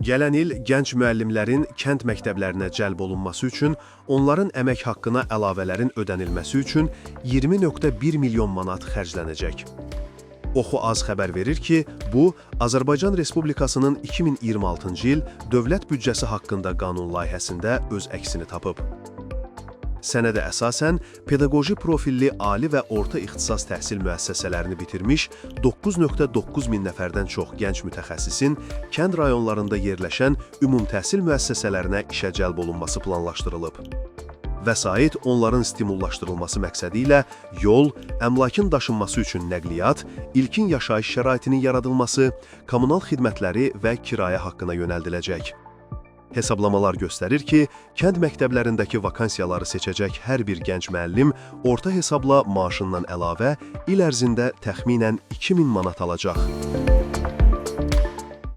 Gələn il gənc müəllimlərin kənd məktəblərinə cəlb olunması üçün, onların əmək haqqına əlavələrin ödənilməsi üçün 20,1 milyon manat xərclənəcək. Oxu Az xəbər verir ki, bu, Azərbaycan Respublikasının 2026-cı il dövlət büdcəsi haqqında qanun layihəsində öz əksini tapıb. Sənədə əsasən, pedaqoji profilli ali və orta ixtisas təhsil müəssisələrini bitirmiş 9,9 min nəfərdən çox gənc mütəxəssisin kənd rayonlarında yerləşən ümumtəhsil müəssisələrinə işə cəlb olunması planlaşdırılıb. Vəsait onların stimullaşdırılması məqsədi ilə yol, əmlakın daşınması üçün nəqliyyat, ilkin yaşayış şəraitinin yaradılması, kommunal xidmətləri və kirayə haqqına yönəldiləcək. Hesablamalar göstərir ki, kənd məktəblərindəki vakansiyaları seçəcək hər bir gənc müəllim orta hesabla maaşından əlavə il ərzində təxminən 2000 manat alacaq.